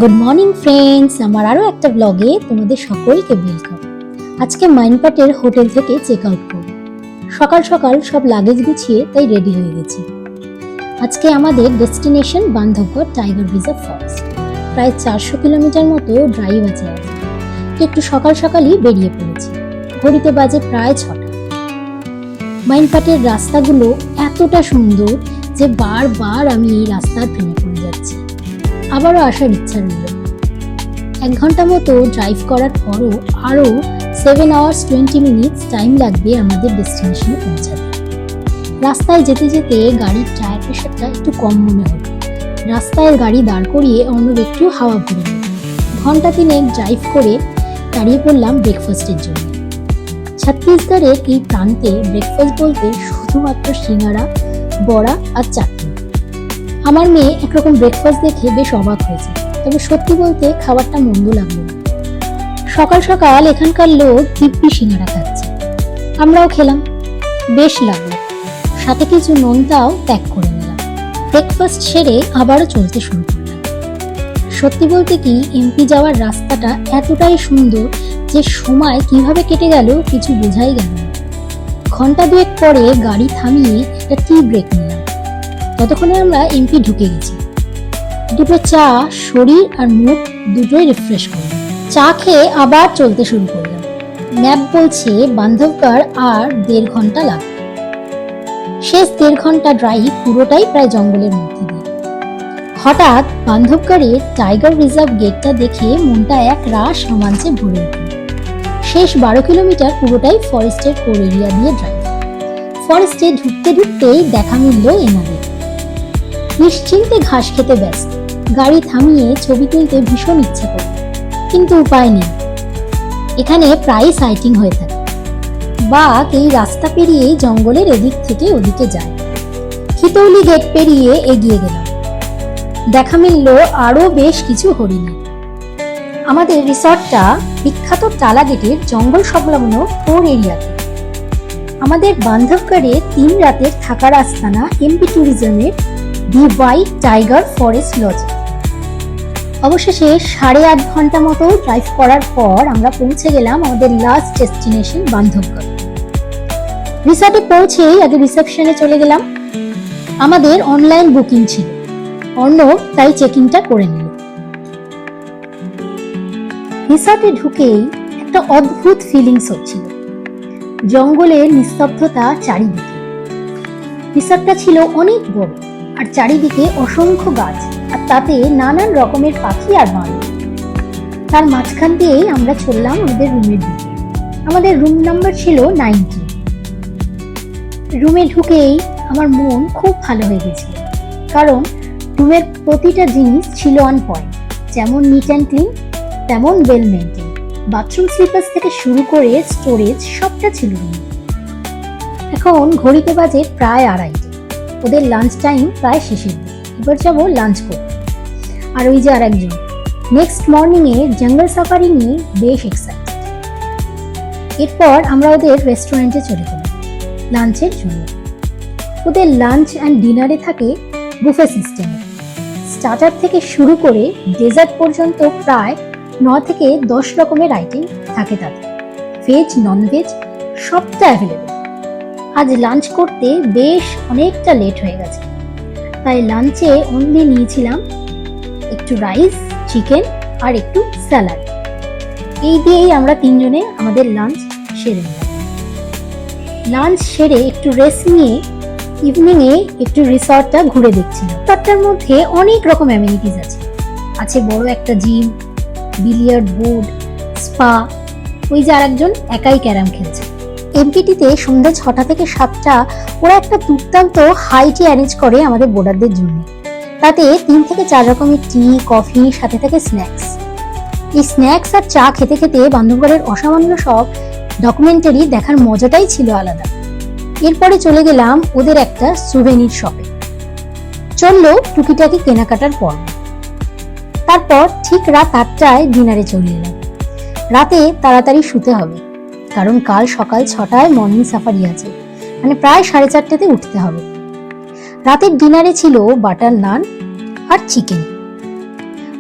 Good morning friends, আমার আরও একটা ব্লগে তোমাদের সকলকে ওয়েলকাম। আজকে মাইনপাটের হোটেল থেকে চেক আউট করব। সকাল সকাল সব লাগেজ গুছিয়ে তাই রেডি হয়ে গেছি। আজকে আমাদের destination Bandhavgarh tiger reserve forest. প্রায় 400 কিলোমিটার মতো ড্রাইভ আছে আজকে। একটু সকাল সকালই বেরিয়ে পড়েছি। ঘড়িতে বাজে প্রায় 6টা। মাইনপাটের রাস্তাগুলো এতটা সুন্দর যে বারবার আমি এই রাস্তার প্রেমে পড়ে যাচ্ছি। আবারও আসার ইচ্ছা রইল। 1 ঘন্টা মতো ড্রাইভ করার পরও আরও 7 hours 20 minutes টাইম লাগবে আমাদের ডেস্টিনেশনে পৌঁছাতে। রাস্তায় যেতে যেতে গাড়ির টায়ার প্রেশারটা একটু কম মনে হলো। রাস্তায় গাড়ি দাঁড় করিয়ে অর্ণব একটু হাওয়া ভরে নিল। ঘন্টা 3 ড্রাইভ করে দাঁড়িয়ে পড়লাম ব্রেকফাস্টের জন্য। ছত্তিশগড়ের এই প্রান্তে ব্রেকফাস্ট বলতে শুধুমাত্র সিঙ্গারা, বড়া আর চাটনি। আমার মেয়ে একরকম ব্রেকফাস্ট দেখে বেশ অবাক হয়েছে, তবে সত্যি বলতে খাবারটা মন্দ লাগলো না। সকাল সকাল এখানকার লোক দিব্যি সিঙ্গারা খাচ্ছে, আমরাও খেলাম, বেশ লাগলো। সাথে কিছু নোনতাও প্যাক করে নিলাম। ব্রেকফাস্ট সেরে আবারও চলতে শুরু করলাম। সত্যি বলতে কি, এমপি যাওয়ার রাস্তাটা এতটাই সুন্দর যে সময় কিভাবে কেটে গেল কিছু বোঝাই গেল না। ঘন্টা 2 পরে গাড়ি থামিয়ে একটা টি ব্রেক নিলাম। ততক্ষণে আমরা এমপি ঢুকে গেছি। দুটো চা শরীর আর মুড দুটোই রিফ্রেশ করলাম। চা খেয়ে আবার চলতে শুরু করলাম। ম্যাপ বলছে বান্ধবগড় আর 1.5 ঘন্টা লাগবে। শেষ 1.5 ঘন্টা ড্রাইভ পুরোটাই প্রায় জঙ্গলের মধ্যে দিয়ে। হঠাৎ বান্ধবগড়ের টাইগার রিজার্ভ গেটটা দেখে মনটা এক রাশ রোমাঞ্চে ভরে উঠল। শেষ 12 কিলোমিটার পুরোটাই ফরেস্টের কোর এরিয়া দিয়ে ড্রাইভ। ফরেস্টে ঢুকতে ঢুকতেই দেখা মিলল এনাদের। নিশ্চিন্তে ঘাস খেতে ব্যস্ত। গাড়ি থামিয়ে ছবি তুলতে ভীষণ ইচ্ছে করে, কিন্তু উপায় নেই। এখানে প্রায় সাইটিং হয়ে থাকে। বাঘ এই রাস্তা পেরিয়ে জঙ্গলের এদিক থেকে ওদিকে যায়। খিতৌলি গেট পেরিয়ে এগিয়ে গেলাম। দেখা মিলল আরো বেশ কিছু হরিণ। আমাদের রিসর্টটা বিখ্যাত টালা গেটের জঙ্গল সংলগ্ন কোর এরিয়াতে। আমাদের বান্ধবগড়ে 3 রাতের থাকার আস্তানা এমপি ট্যুরিজমের দি হোয়াইট টাইগার ফরেস্ট লজ। অবশেষে 8.5 ঘন্টা মতো ড্রাইভ করার পর আমরা পৌঁছে গেলাম আমাদের লাস্ট ডেস্টিনেশন বান্ধবগড়। রিসর্টে পৌঁছেই আগে রিসেপশনে চলে গেলাম। আমাদের অনলাইন বুকিং ছিল, অর্ণব তাই চেকিংটা করে নিল। রিসর্টে ঢুকেই একটা অদ্ভুত ফিলিংস হচ্ছিল। জঙ্গলের নিস্তব্ধতা চারিদিকে। রিসর্টটা ছিল অনেক বড় আর চারিদিকে অসংখ্য গাছ, আর তাতে নানান রকমের পাখি আর বানর। তার মাঝখান দিয়েই আমরা চললাম আমাদের রুমের দিকে। আমাদের রুম নাম্বার ছিল 90। রুমে ঢুকেই আমার মন খুব ভালো হয়ে গেছিল, কারণ রুমের প্রতিটা জিনিস ছিল অন পয়েন্ট। যেমন নিট অ্যান্ড ক্লিন, তেমন ওয়েল মেইনটেইন। বাথরুম স্লিপার্স থেকে শুরু করে স্টোরেজ সবটা ছিল রুমে। এখন ঘড়িতে বাজে প্রায় 2:30। ওদের লাঞ্চ টাইম প্রায় শেষের দিকে। এবার যাবো লাঞ্চ করতে। আর ওই যে আরেকজন নেক্সট মর্নিং এ জঙ্গল সাফারি নিয়ে বেশ এক্সাইটেড। এরপর আমরা ওদের রেস্টুরেন্টে চলে গেলাম লাঞ্চের জন্য। ওদের লাঞ্চ অ্যান্ড ডিনারে থাকে বুফে সিস্টেমে। স্টার্টার থেকে শুরু করে ডেজার্ট পর্যন্ত প্রায় 9 থেকে 10 রকমের আইটেম থাকে তাতে। ভেজ, নন ভেজ সবটা অ্যাভেলেবেল। আজ লাঞ্চ করতে বেশ অনেকটা লেট হয়ে গেছে, তাই লাঞ্চে অনলি নিয়েছিলাম একটু রাইস, চিকেন আর একটু স্যালাড। এই দিয়েই আমরা 3 জনে আমাদের লাঞ্চ সেরে নিলাম। লাঞ্চ সেরে একটু রেস্ট নিয়ে ইভিনিং এ একটু রিসর্টটা ঘুরে দেখছিলাম। রিসর্টটার মধ্যে অনেক রকম অ্যামিনিটিস আছে। আছে বড় একটা জিম, বিলিয়ার্ড বোর্ড, স্পা। ওই যে আরেকজন একাই ক্যারাম খেলছে। এমপিটিতে সন্ধ্যা 6টা থেকে 7টা ওরা একটা দুর্দান্ত হাইটি অ্যারেঞ্জ করে আমাদের বোর্ডারদের জন্য। তাতে 3 থেকে 4 রকমের টি, কফি, সাথে থাকে স্ন্যাক্স। এই স্ন্যাক্স আর চা খেতে খেতে বান্ধবগড়ের অসামান্য সব ডকুমেন্টারি দেখার মজাটাই ছিল আলাদা। এরপরে চলে গেলাম ওদের একটা সুভেনির শপে। চললো টুকিটাকি কেনাকাটার পর্ব। তারপর ঠিক রাত 8টায় ডিনারে চলে এলাম। রাতে তাড়াতাড়ি শুতে হবে, কারণ কাল সকাল 6টায় মর্নিং সাফারি আছে, মানে প্রায় 4:30টাতে উঠতে হবে। রাতের ডিনারে ছিল বাটার নান আর চিকেন।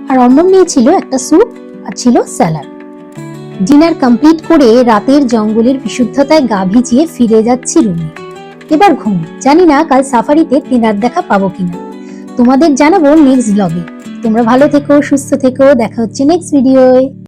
আর অর্ণব নিয়েছিল একটা স্যুপ আর ছিল স্যালাড। ডিনার কমপ্লিট করে রাতের জঙ্গলের বিশুদ্ধতায় গা ভিজিয়ে ফিরে যাচ্ছি রুমে। এবার ঘুম। জানি না কাল সাফারিতে তেনার দেখা পাবো কিনা, তোমাদের জানাবো নেক্সট ব্লগে। তোমরা ভালো থেকো, সুস্থ থেকো, দেখা হচ্ছে নেক্সট ভিডিওয়।